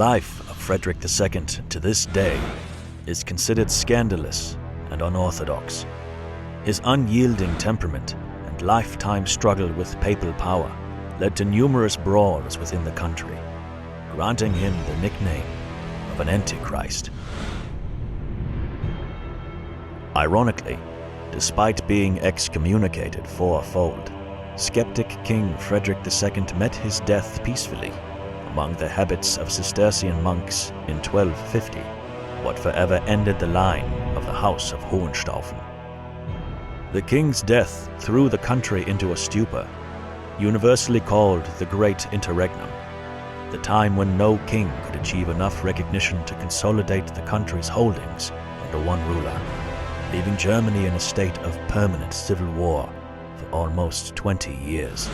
life of Frederick II to this day is considered scandalous and unorthodox. His unyielding temperament and lifetime struggle with papal power led to numerous brawls within the country, granting him the nickname of an Antichrist. Ironically, despite being excommunicated fourfold, skeptic King Frederick II met his death peacefully among the habits of Cistercian monks in 1250, what forever ended the line of the House of Hohenstaufen. The king's death threw the country into a stupor, universally called the Great Interregnum, the time when no king could achieve enough recognition to consolidate the country's holdings under one ruler, leaving Germany in a state of permanent civil war for almost 20 years.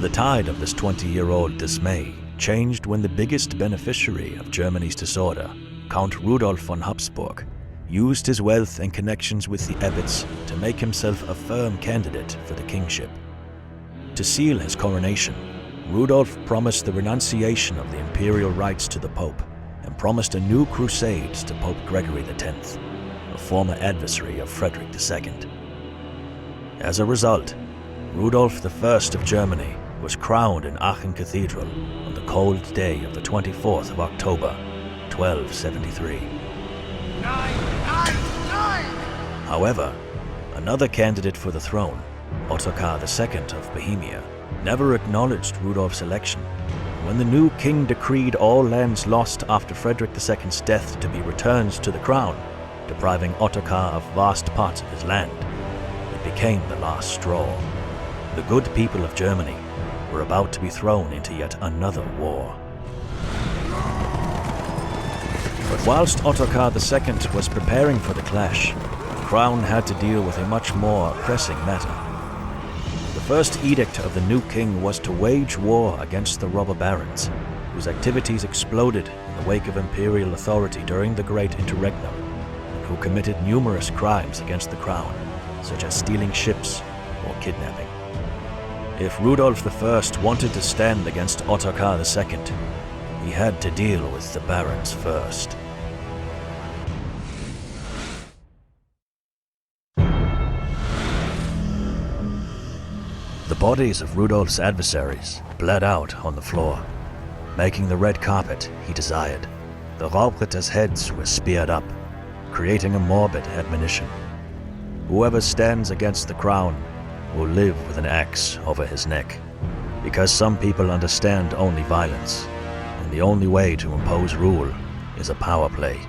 The tide of this 20-year-old dismay changed when the biggest beneficiary of Germany's disorder, Count Rudolf von Habsburg, used his wealth and connections with the abbots to make himself a firm candidate for the kingship. To seal his coronation, Rudolf promised the renunciation of the imperial rights to the Pope and promised a new crusade to Pope Gregory X, a former adversary of Frederick II. As a result, Rudolf I of Germany was crowned in Aachen Cathedral on the cold day of the 24th of October, 1273. However, another candidate for the throne, Ottokar II of Bohemia, never acknowledged Rudolf's election. When the new king decreed all lands lost after Frederick II's death to be returned to the crown, depriving Ottokar of vast parts of his land, it became the last straw. The good people of Germany were about to be thrown into yet another war. But whilst Ottokar II was preparing for the clash, the crown had to deal with a much more pressing matter. The first edict of the new king was to wage war against the robber barons, whose activities exploded in the wake of imperial authority during the Great Interregnum, and who committed numerous crimes against the crown, such as stealing ships or kidnapping. If Rudolf I wanted to stand against Ottokar II, he had to deal with the barons first. The bodies of Rudolf's adversaries bled out on the floor, making the red carpet he desired. The Raubritters' heads were speared up, creating a morbid admonition. Whoever stands against the crown will live with an axe over his neck, because some people understand only violence, and the only way to impose rule is a power play.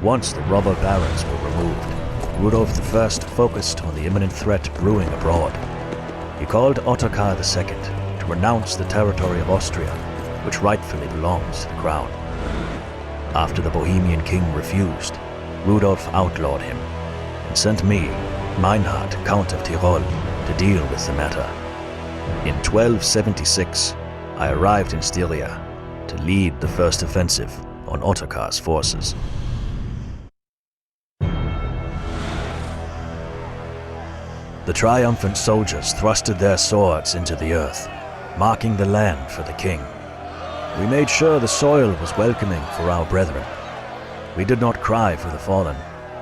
Once the robber barons were removed, Rudolf I focused on the imminent threat brewing abroad. He called Ottokar II to renounce the territory of Austria, which rightfully belongs to the crown. After the Bohemian king refused, Rudolf outlawed him and sent me, Meinhard, Count of Tyrol, to deal with the matter. In 1276, I arrived in Styria to lead the first offensive on Ottokar's forces. The triumphant soldiers thrusted their swords into the earth, marking the land for the king. We made sure the soil was welcoming for our brethren. We did not cry for the fallen,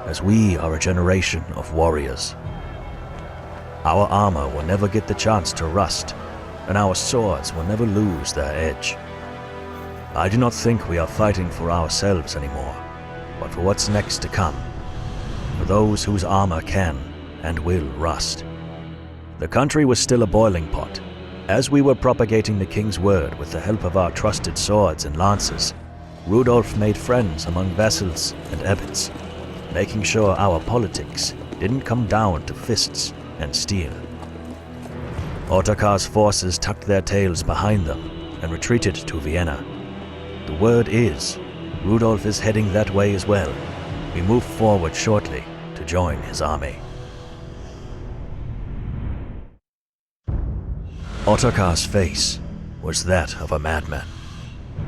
as we are a generation of warriors. Our armor will never get the chance to rust, and our swords will never lose their edge. I do not think we are fighting for ourselves anymore, but for what's next to come, for those whose armor can and will rust. The country was still a boiling pot. As we were propagating the king's word with the help of our trusted swords and lances, Rudolf made friends among vassals and abbots, making sure our politics didn't come down to fists and steel. Ottokar's forces tucked their tails behind them and retreated to Vienna. The word is, Rudolf is heading that way as well. We move forward shortly to join his army. Ottokar's face was that of a madman,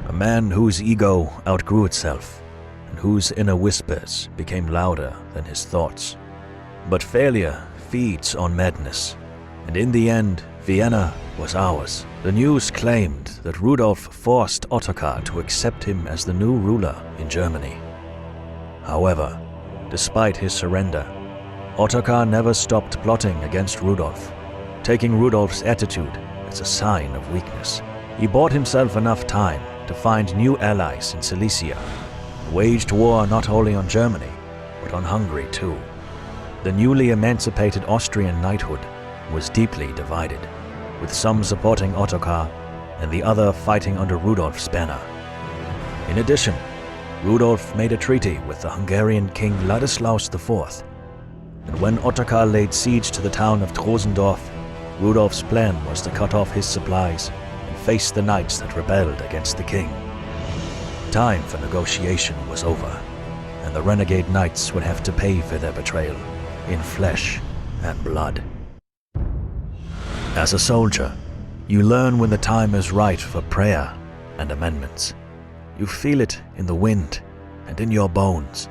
a man whose ego outgrew itself and whose inner whispers became louder than his thoughts. But failure feeds on madness, and in the end, Vienna was ours. The news claimed that Rudolf forced Ottokar to accept him as the new ruler in Germany. However, despite his surrender, Ottokar never stopped plotting against Rudolf, taking Rudolf's attitude as a sign of weakness. He bought himself enough time to find new allies in Silesia, and waged war not only on Germany, but on Hungary too. The newly emancipated Austrian knighthood was deeply divided, with some supporting Ottokar and the other fighting under Rudolf's banner. In addition, Rudolf made a treaty with the Hungarian king Ladislaus IV, and when Ottokar laid siege to the town of Trosendorf, Rudolf's plan was to cut off his supplies and face the knights that rebelled against the king. Time for negotiation was over, and the renegade knights would have to pay for their betrayal in flesh and blood. As a soldier, you learn when the time is right for prayer and amendments. You feel it in the wind and in your bones.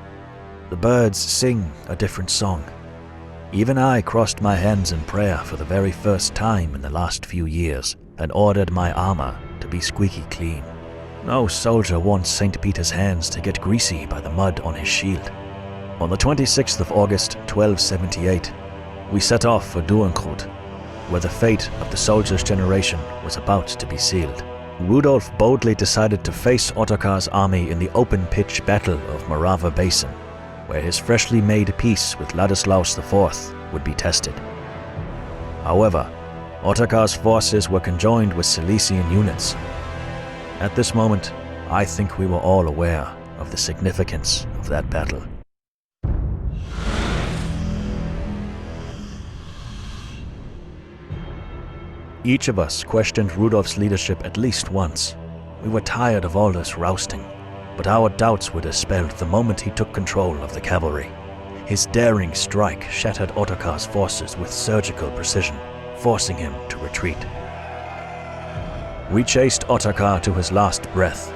The birds sing a different song. Even I crossed my hands in prayer for the very first time in the last few years and ordered my armor to be squeaky clean. No soldier wants St. Peter's hands to get greasy by the mud on his shield. On the 26th of August, 1278, we set off for Durenkrut, where the fate of the soldier's generation was about to be sealed. Rudolf boldly decided to face Ottokar's army in the open-pitch battle of Morava Basin, where his freshly made peace with Ladislaus IV would be tested. However, Ottokar's forces were conjoined with Silesian units. At this moment, I think we were all aware of the significance of that battle. Each of us questioned Rudolf's leadership at least once. We were tired of all this rousting, but our doubts were dispelled the moment he took control of the cavalry. His daring strike shattered Ottokar's forces with surgical precision, forcing him to retreat. We chased Ottokar to his last breath,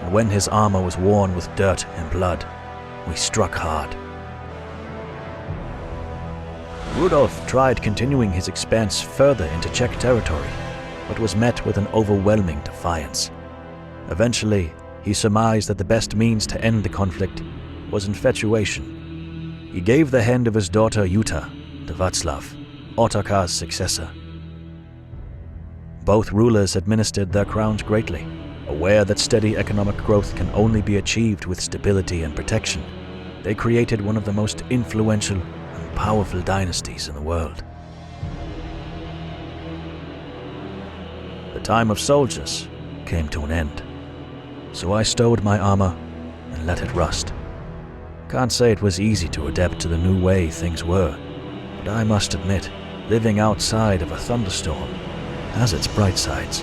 and when his armor was worn with dirt and blood, we struck hard. Rudolf tried continuing his expanse further into Czech territory, but was met with an overwhelming defiance. Eventually, he surmised that the best means to end the conflict was infatuation. He gave the hand of his daughter Jutta to Václav, Ottokar's successor. Both rulers administered their crowns greatly, aware that steady economic growth can only be achieved with stability and protection. They created one of the most influential and powerful dynasties in the world. The time of soldiers came to an end, so I stowed my armor and let it rust. Can't say it was easy to adapt to the new way things were, but I must admit, living outside of a thunderstorm has its bright sides.